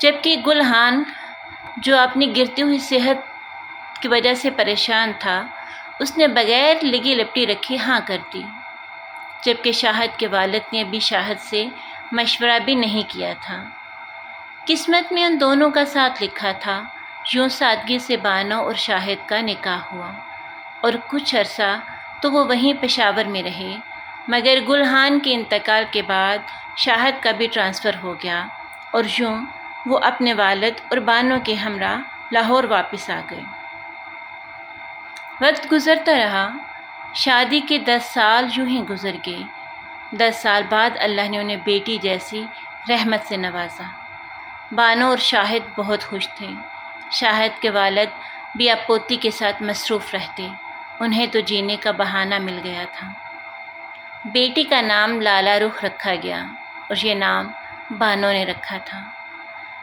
جبکہ گلحان جو اپنی گرتی ہوئی صحت کی وجہ سے پریشان تھا، اس نے بغیر لگی لپٹی رکھی ہاں کر دی، جبکہ شاہد کے والد نے ابھی شاہد سے مشورہ بھی نہیں کیا تھا۔ قسمت میں ان دونوں کا ساتھ لکھا تھا۔ یوں سادگی سے بانو اور شاہد کا نکاح ہوا، اور کچھ عرصہ تو وہ وہیں پشاور میں رہے، مگر گلحان کے انتقال کے بعد شاہد کا بھی ٹرانسفر ہو گیا، اور یوں وہ اپنے والد اور بانو کے ہمراہ لاہور واپس آ گئے۔ وقت گزرتا رہا، شادی کے 10 سال یوں ہی گزر گئے۔ 10 سال بعد اللہ نے انہیں بیٹی جیسی رحمت سے نوازا۔ بانو اور شاہد بہت خوش تھے۔ شاہد کے والد بھی اب پوتی کے ساتھ مصروف رہتے، انہیں تو جینے کا بہانہ مل گیا تھا۔ بیٹی کا نام لالا رخ رکھا گیا، اور یہ نام بانو نے رکھا تھا۔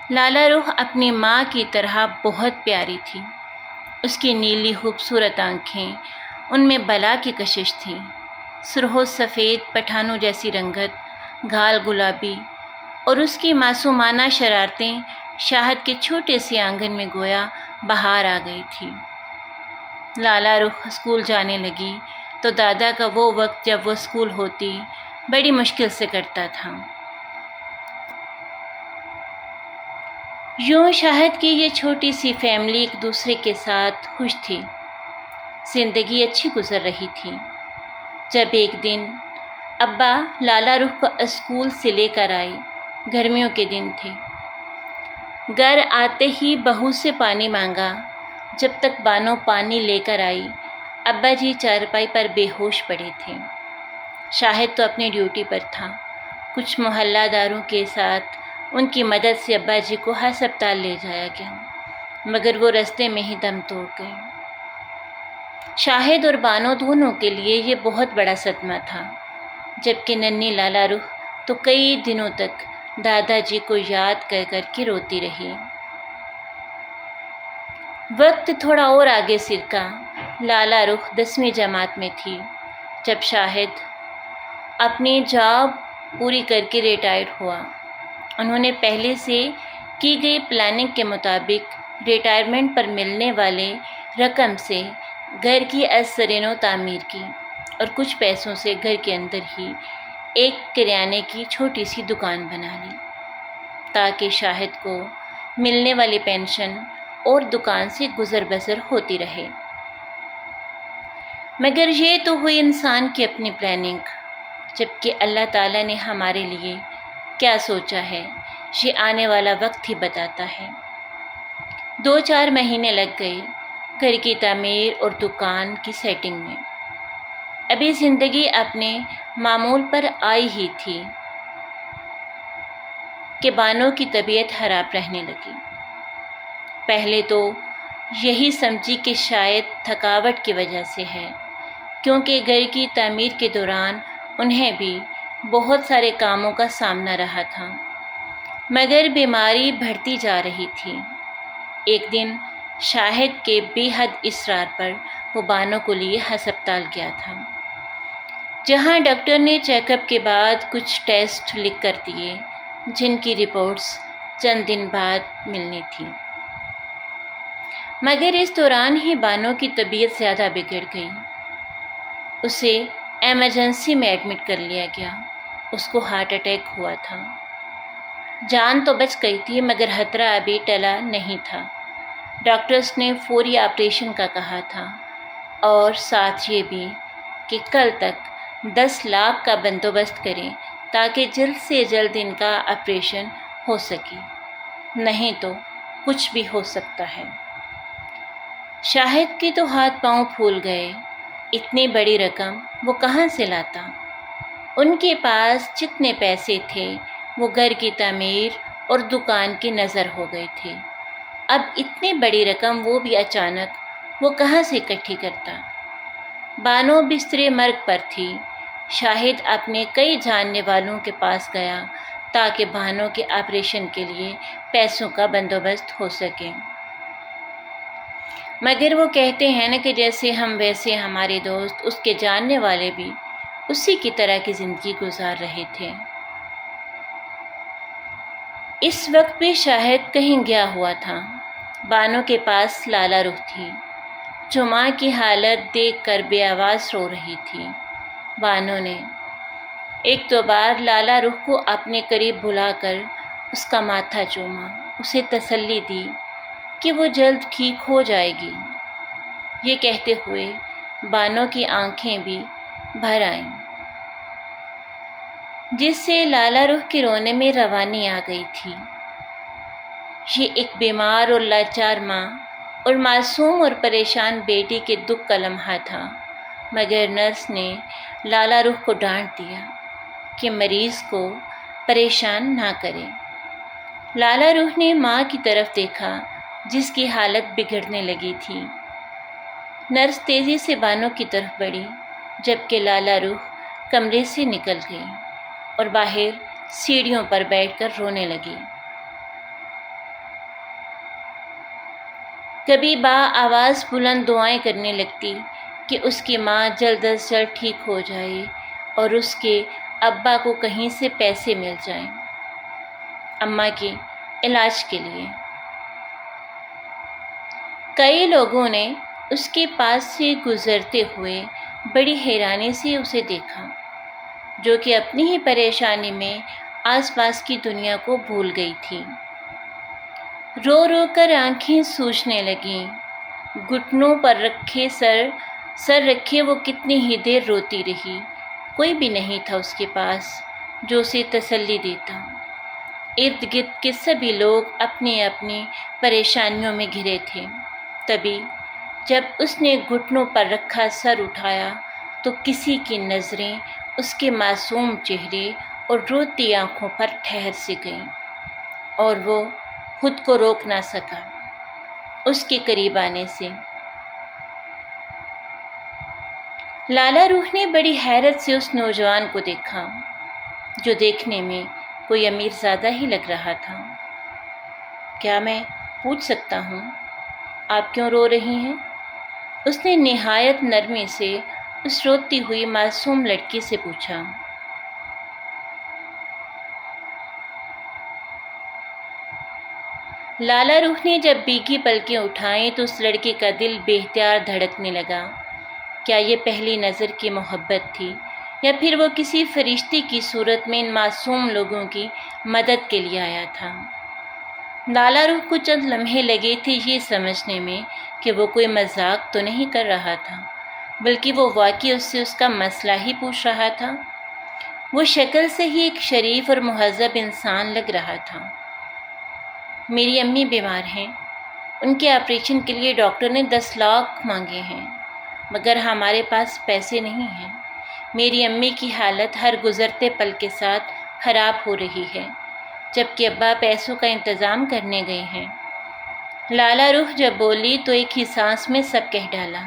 لالا رخ اپنی ماں کی طرح بہت پیاری تھی۔ اس کی نیلی خوبصورت آنکھیں، ان میں بلا کی کشش تھی، سرخ و سفید پٹھانوں جیسی رنگت، گھال گلابی، اور اس کی معصومانہ شرارتیں شاہد کے چھوٹے سے آنگن میں گویا بہار آ گئی تھی۔ لالا رخ اسکول جانے لگی تو دادا کا وہ وقت جب وہ اسکول ہوتی بڑی مشکل سے کٹتا تھا۔ یوں شاہد کی یہ چھوٹی سی فیملی ایک دوسرے کے ساتھ خوش تھی، زندگی اچھی گزر رہی تھی، جب ایک دن ابا لالا رخ کو اسکول سے لے کر آئے۔ گرمیوں کے دن تھے۔ گھر آتے ہی بہو سے پانی مانگا۔ جب تک بانو پانی لے کر آئی، ابا جی چارپائی پر بے ہوش پڑے تھے۔ شاہد تو اپنی ڈیوٹی پر تھا۔ کچھ محلہ داروں کے ساتھ ان کی مدد سے ابا جی کو ہسپتال لے جایا گیا، مگر وہ رستے میں ہی دم توڑ گئے۔ شاہد اور بانو دونوں کے لیے یہ بہت بڑا صدمہ تھا، جبکہ ننھی لالا رخ تو کئی دنوں تک دادا جی کو یاد کر کر کے روتی رہی۔ وقت تھوڑا اور آگے سرکا۔ لالا رخ 10ویں جماعت میں تھی جب شاہد اپنی جاب پوری کر کے ریٹائرڈ ہوا۔ انہوں نے پہلے سے کی گئی پلاننگ کے مطابق ریٹائرمنٹ پر ملنے والے رقم سے گھر کی ازسرنو تعمیر کی، اور کچھ پیسوں سے گھر کے اندر ہی ایک کریانے کی چھوٹی سی دکان بنا لی، تاکہ شاہد کو ملنے والی پینشن اور دکان سے گزر بسر ہوتی رہے۔ مگر یہ تو ہوئی انسان کی اپنی پلاننگ، جبکہ اللہ تعالیٰ نے ہمارے لیے کیا سوچا ہے یہ آنے والا وقت ہی بتاتا ہے۔ 2-4 مہینے لگ گئے گھر کی تعمیر اور دکان کی سیٹنگ میں۔ ابھی زندگی اپنے معمول پر آئی ہی تھی کہ بانو کی طبیعت خراب رہنے لگی۔ پہلے تو یہی سمجھی کہ شاید تھکاوٹ کی وجہ سے ہے، کیونکہ گھر کی تعمیر کے دوران انہیں بھی بہت سارے کاموں کا سامنا رہا تھا، مگر بیماری بڑھتی جا رہی تھی۔ ایک دن شاہد کے بے حد اصرار پر وہ بانو کو لیے ہسپتال گیا تھا، جہاں ڈاکٹر نے چیک اپ کے بعد کچھ ٹیسٹ لکھ کر دیے، جن کی رپورٹس چند دن بعد ملنی تھی۔ مگر اس دوران ہی بانو کی طبیعت زیادہ بگڑ گئی۔ اسے ایمرجنسی میں ایڈمٹ کر لیا گیا۔ اس کو ہارٹ اٹیک ہوا تھا۔ جان تو بچ گئی تھی، مگر خطرہ ابھی ٹلا نہیں تھا۔ ڈاکٹرز نے فوری آپریشن کا کہا تھا، اور ساتھ یہ بھی کہ کل تک 10 لاکھ کا بندوبست کریں تاکہ جلد سے جلد ان کا آپریشن ہو سکے، نہیں تو کچھ بھی ہو سکتا ہے۔ شاہد کے تو ہاتھ پاؤں پھول گئے۔ اتنی بڑی رقم وہ کہاں سے لاتا؟ ان کے پاس جتنے پیسے تھے وہ گھر کی تعمیر اور دکان کی نظر ہو گئے تھے۔ اب اتنی بڑی رقم وہ بھی اچانک وہ کہاں سے اکٹھی کرتا؟ بانو بستر مرگ پر تھی۔ شاہد اپنے کئی جاننے والوں کے پاس گیا تاکہ بانو کے آپریشن کے لیے پیسوں کا بندوبست ہو سکے، مگر وہ کہتے ہیں نا کہ جیسے ہم ویسے ہمارے دوست، اس کے جاننے والے بھی اسی کی طرح کی زندگی گزار رہے تھے۔ اس وقت بھی شاہد کہیں گیا ہوا تھا۔ بانو کے پاس لالا رخ تھی جو ماں کی حالت دیکھ کر بے آواز رو رہی تھی۔ بانو نے ایک دو بار لالا رخ کو اپنے قریب بلا کر اس کا ماتھا چوما، اسے تسلی دی کہ وہ جلد ٹھیک ہو جائے گی۔ یہ کہتے ہوئے بانو کی آنکھیں بھی بھر آئیں، جس سے لالا رخ کے رونے میں روانی آ گئی تھی۔ یہ ایک بیمار اور لاچار ماں اور معصوم اور پریشان بیٹی کے دکھ کا لمحہ تھا، مگر نرس نے لالا رخ کو ڈانٹ دیا کہ مریض کو پریشان نہ کرے۔ لالا رخ نے ماں کی طرف دیکھا جس کی حالت بگڑنے لگی تھی۔ نرس تیزی سے بانو کی طرف بڑھی، جبکہ لالا رخ کمرے سے نکل گئی اور باہر سیڑھیوں پر بیٹھ کر رونے لگی۔ کبھی با آواز بلند دعائیں کرنے لگتی کہ اس کی ماں جلد از جلد ٹھیک ہو جائے اور اس کے ابا کو کہیں سے پیسے مل جائیں اماں کے علاج کے لیے۔ کئی لوگوں نے اس کے پاس سے گزرتے ہوئے بڑی حیرانی سے اسے دیکھا، جو کہ اپنی ہی پریشانی میں آس پاس کی دنیا کو بھول گئی تھی۔ رو رو کر آنکھیں سوجنے لگیں، گھٹنوں پر رکھے سر رکھے وہ کتنی ہی دیر روتی رہی۔ کوئی بھی نہیں تھا اس کے پاس جو اسے تسلی دیتا۔ ارد گرد کے سبھی لوگ اپنی اپنی پریشانیوں میں گھرے تھے۔ تبھی جب اس نے گھٹنوں پر رکھا سر اٹھایا تو کسی کی نظریں اس کے معصوم چہرے اور روتی آنکھوں پر ٹھہر سی گئیں، اور وہ خود کو روک نہ سکا اس کے قریب آنے سے۔ لالا رخ نے بڑی حیرت سے اس نوجوان کو دیکھا جو دیکھنے میں کوئی امیر زادہ ہی لگ رہا تھا۔ کیا میں پوچھ سکتا ہوں آپ کیوں رو رہی ہیں؟ اس نے نہایت نرمی سے اس روتی ہوئی معصوم لڑکی سے پوچھا۔ لالا رخ نے جب بیگی پلکیں اٹھائیں تو اس لڑکی کا دل بے اختیار دھڑکنے لگا۔ کیا یہ پہلی نظر کی محبت تھی یا پھر وہ کسی فرشتے کی صورت میں ان معصوم لوگوں کی مدد کے لیے آیا تھا؟ لالا رخ کو چند لمحے لگے تھے یہ سمجھنے میں کہ وہ کوئی مذاق تو نہیں کر رہا تھا، بلکہ وہ واقعی اس سے اس کا مسئلہ ہی پوچھ رہا تھا۔ وہ شکل سے ہی ایک شریف اور مہذب انسان لگ رہا تھا۔ میری امی بیمار ہیں، ان کے آپریشن کے لیے ڈاکٹر نے 10 لاکھ مانگے ہیں، مگر ہمارے پاس پیسے نہیں ہیں۔ میری امی کی حالت ہر گزرتے پل کے ساتھ خراب ہو رہی ہے، جبکہ ابا پیسوں کا انتظام کرنے گئے ہیں۔ لالا رخ جب بولی تو ایک ہی سانس میں سب کہہ ڈالا۔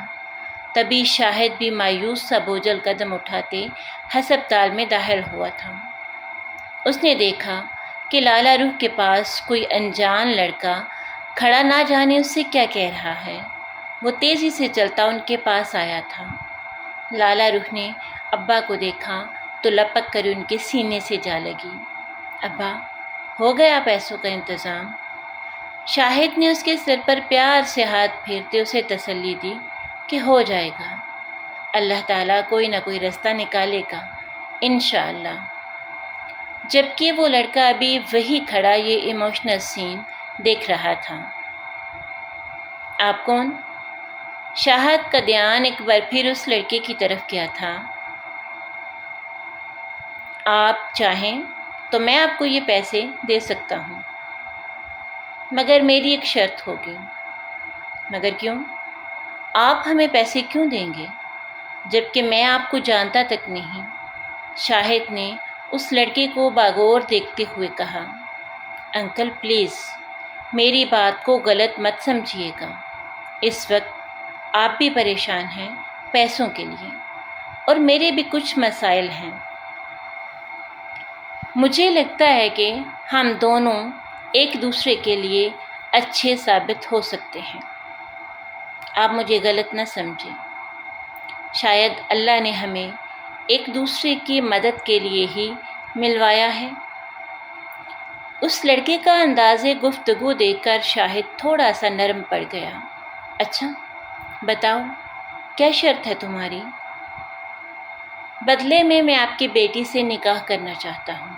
تبھی شاہد بھی مایوس سا بوجھل قدم اٹھاتے ہسپتال میں داخل ہوا تھا۔ اس نے دیکھا کہ لالا رخ کے پاس کوئی انجان لڑکا کھڑا نہ جانے اس سے کیا کہہ رہا ہے۔ وہ تیزی سے چلتا ان کے پاس آیا تھا۔ لالا رخ نے ابا کو دیکھا تو لپک کر ان کے سینے سے جا لگی۔ ابا، ہو گیا پیسوں کا انتظام؟ شاہد نے اس کے سر پر پیار سے ہاتھ پھیرتے اسے تسلی دی کہ ہو جائے گا، اللہ تعالیٰ کوئی نہ کوئی راستہ نکالے گا انشاءاللہ۔ جبکہ وہ لڑکا ابھی وہی کھڑا یہ ایموشنل سین دیکھ رہا تھا۔ آپ کون؟ شاہد کا دھیان ایک بار پھر اس لڑکے کی طرف کیا تھا۔ آپ چاہیں تو میں آپ کو یہ پیسے دے سکتا ہوں، مگر میری ایک شرط ہوگی۔ مگر کیوں؟ آپ ہمیں پیسے کیوں دیں گے جبکہ میں آپ کو جانتا تک نہیں؟ شاہد نے اس لڑکے کو باغور دیکھتے ہوئے کہا۔ انکل پلیز میری بات کو غلط مت سمجھیے گا، اس وقت آپ بھی پریشان ہیں پیسوں کے لیے اور میرے بھی کچھ مسائل ہیں۔ مجھے لگتا ہے کہ ہم دونوں ایک دوسرے کے لیے اچھے ثابت ہو سکتے ہیں، آپ مجھے غلط نہ سمجھیں۔ شاید اللہ نے ہمیں ایک دوسرے کی مدد کے لیے ہی ملوایا ہے۔ اس لڑکے کا انداز گفتگو دیکھ کر شاہد تھوڑا سا نرم پڑ گیا۔ اچھا بتاؤ، کیا شرط ہے تمہاری؟ بدلے میں آپ کی بیٹی سے نکاح کرنا چاہتا ہوں۔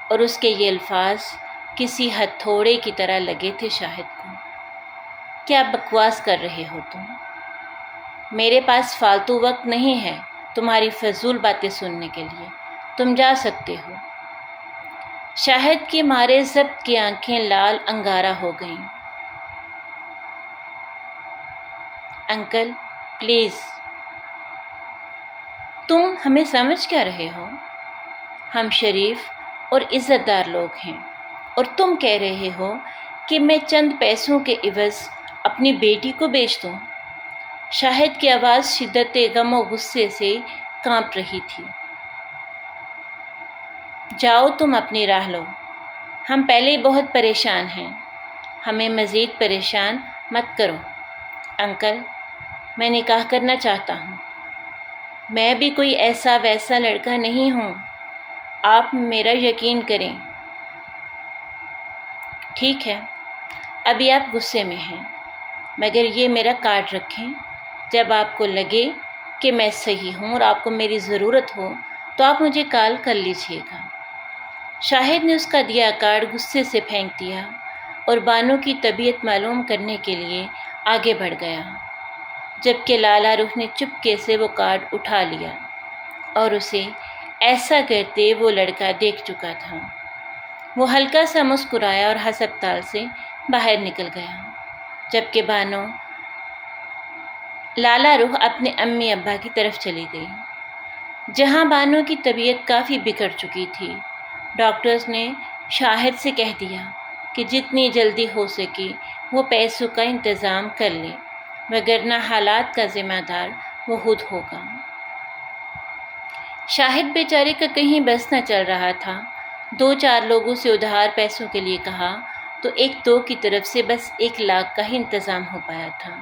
اور اس کے یہ الفاظ کسی ہتھوڑے کی طرح لگے تھے شاہد کو۔ کیا بکواس کر رہے ہو تم؟ میرے پاس فالتو وقت نہیں ہے تمہاری فضول باتیں سننے کے لیے، تم جا سکتے ہو۔ شاہد کی مارے ضبط کی آنکھیں لال انگارہ ہو گئیں۔ انکل پلیز، تم ہمیں سمجھ کیا رہے ہو؟ ہم شریف اور عزت دار لوگ ہیں، اور تم کہہ رہے ہو کہ میں چند پیسوں کے عوض اپنی بیٹی کو بیچ دوں؟ شاہد کی آواز شدت غم و غصے سے کانپ رہی تھی۔ جاؤ تم اپنی راہ لو، ہم پہلے ہی بہت پریشان ہیں، ہمیں مزید پریشان مت کرو۔ انکل میں نکاح کرنا چاہتا ہوں، میں بھی کوئی ایسا ویسا لڑکا نہیں ہوں، آپ میرا یقین کریں۔ ٹھیک ہے، ابھی آپ غصے میں ہیں، مگر یہ میرا کارڈ رکھیں، جب آپ کو لگے کہ میں صحیح ہوں اور آپ کو میری ضرورت ہو تو آپ مجھے کال کر لیجیے گا۔ شاہد نے اس کا دیا کارڈ غصے سے پھینک دیا اور بانو کی طبیعت معلوم کرنے کے لیے آگے بڑھ گیا، جبکہ لالا رخ نے چپکے سے وہ کارڈ اٹھا لیا اور اسے ایسا کرتے وہ لڑکا دیکھ چکا تھا۔ وہ ہلکا سا مسکرایا اور ہسپتال سے باہر نکل گیا، جبکہ بانو لالا رخ اپنے امی ابا کی طرف چلی گئی، جہاں بانو کی طبیعت کافی بگڑ چکی تھی۔ ڈاکٹرز نے شاہد سے کہہ دیا کہ جتنی جلدی ہو سکے وہ پیسوں کا انتظام کر لے، وگرنہ حالات کا ذمہ دار وہ خود ہوگا۔ شاہد بیچارے کا کہیں بس نہ چل رہا تھا۔ 2-4 لوگوں سے ادھار پیسوں کے لیے کہا تو 1-2 کی طرف سے بس 1 لاکھ کا ہی انتظام ہو پایا تھا۔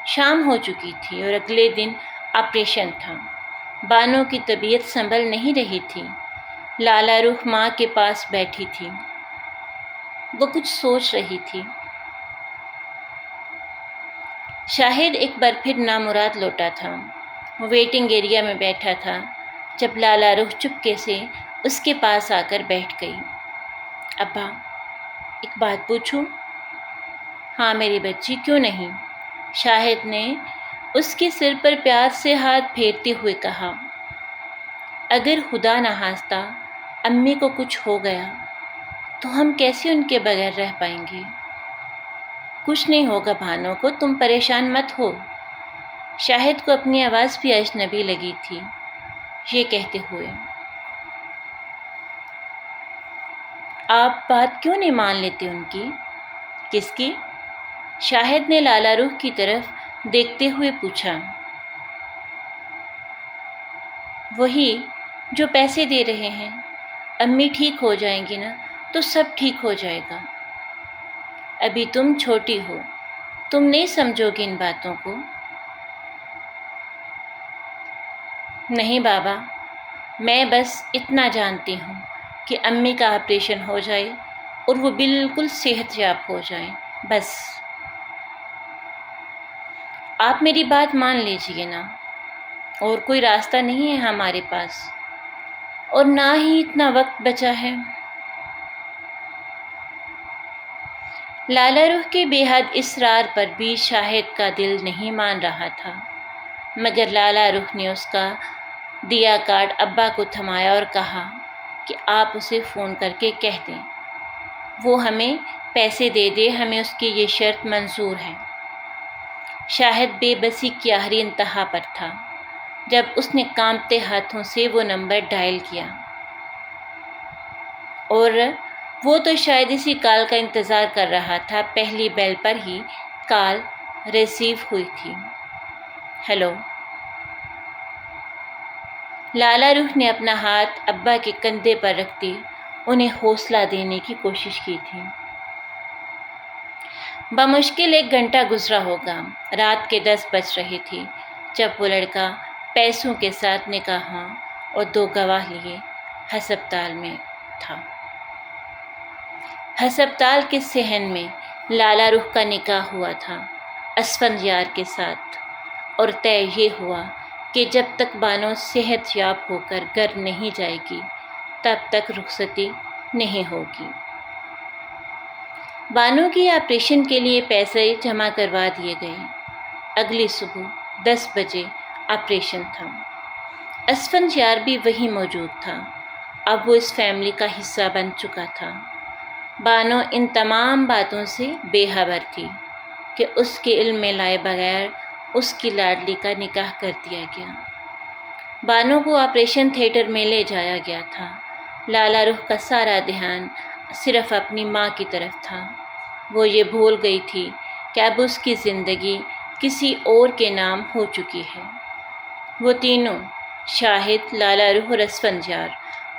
شام ہو چکی تھی اور اگلے دن آپریشن تھا۔ بانو کی طبیعت سنبھل نہیں رہی تھی۔ لالا رخ ماں کے پاس بیٹھی تھی، وہ کچھ سوچ رہی تھی۔ شاہد ایک بار پھر نامراد لوٹا تھا۔ وہ ویٹنگ ایریا میں بیٹھا تھا جب لالا رخ چپکے سے اس کے پاس آ کر بیٹھ گئی۔ ابا ایک بات پوچھوں؟ ہاں میری بچی، کیوں نہیں؟ شاہد نے اس کے سر پر پیار سے ہاتھ پھیرتے ہوئے کہا۔ اگر خدا نخواستہ امی کو کچھ ہو گیا تو ہم کیسے ان کے بغیر رہ پائیں گے؟ کچھ نہیں ہوگا بانو کو، تم پریشان مت ہو۔ شاہد کو اپنی آواز بھی اجنبی لگی تھی۔ یہ کہتے ہوئے آپ بات کیوں نہیں مان لیتے ان کی؟ کس کی؟ شاہد نے لالا رخ کی طرف دیکھتے ہوئے پوچھا۔ وہی جو پیسے دے رہے ہیں، امی ٹھیک ہو جائیں گی نا تو سب ٹھیک ہو جائے گا۔ ابھی تم چھوٹی ہو، تم نہیں سمجھو گی ان باتوں کو۔ نہیں بابا، میں بس اتنا جانتی ہوں کہ امی کا آپریشن ہو جائے اور وہ بالکل صحت یاب ہو جائیں، بس۔ آپ میری بات مان لیجیے نا، اور کوئی راستہ نہیں ہے ہمارے پاس، اور نہ ہی اتنا وقت بچا ہے۔ لالا رخ کے بے حد اصرار پر بھی شاہد کا دل نہیں مان رہا تھا، مگر لالا رخ نے اس کا دیا کارڈ ابا کو تھمایا اور کہا کہ آپ اسے فون کر کے کہہ دیں وہ ہمیں پیسے دے دے، ہمیں اس کی یہ شرط منظور ہے۔ شاہد بے بسی کی آخری انتہا پر تھا جب اس نے کانپتے ہاتھوں سے وہ نمبر ڈائل کیا، اور وہ تو شاید اسی کال کا انتظار کر رہا تھا۔ پہلی بیل پر ہی کال ریسیو ہوئی تھی۔ ہیلو۔ لالا رخ نے اپنا ہاتھ ابا کے کندھے پر رکھتے انہیں حوصلہ دینے کی کوشش کی تھی۔ بمشکل 1 گھنٹہ گزرا ہوگا، رات کے 10 بج رہے تھے جب وہ لڑکا پیسوں کے ساتھ نکاح اور 2 گواہ لیے ہسپتال میں تھا۔ ہسپتال کے صحن میں لالا روح کا نکاح ہوا تھا اسفندیار کے ساتھ، اور طے یہ ہوا کہ جب تک بانو صحت یاب ہو کر گھر نہیں جائے گی تب تک رخصتی نہیں ہوگی۔ بانو کی آپریشن کے لیے پیسے جمع کروا دیے گئے۔ اگلی صبح 10 بجے آپریشن تھا۔ اسفندیار بھی وہیں موجود تھا۔ اب وہ اس فیملی کا حصہ بن چکا تھا۔ بانو ان تمام باتوں سے بے خبر تھی کہ اس کے علم میں لائے بغیر اس کی لاڈلی کا نکاح کر دیا گیا۔ بانو کو آپریشن تھیٹر میں لے جایا گیا تھا۔ لالا روح کا سارا دھیان صرف اپنی ماں کی طرف تھا۔ وہ یہ بھول گئی تھی کہ اب اس کی زندگی کسی اور کے نام ہو چکی ہے۔ وہ تینوں، شاہد، لالا روح اور اسفندیار،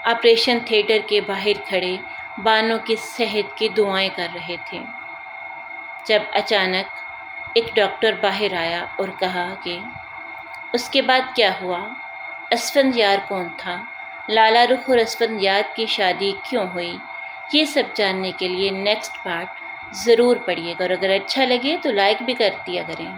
آپریشن تھیٹر کے باہر کھڑے بانو کی صحت کی دعائیں کر رہے تھے، جب اچانک ایک ڈاکٹر باہر آیا اور کہا کہ اس کے بعد کیا ہوا، اسفندیار کون تھا، لالا روح اور اسفندیار کی شادی کیوں ہوئی، یہ سب جاننے کے لیے نیکسٹ پارٹ ضرور پڑھیے گا، اور اگر اچھا لگے تو لائک بھی کر دیا کریں۔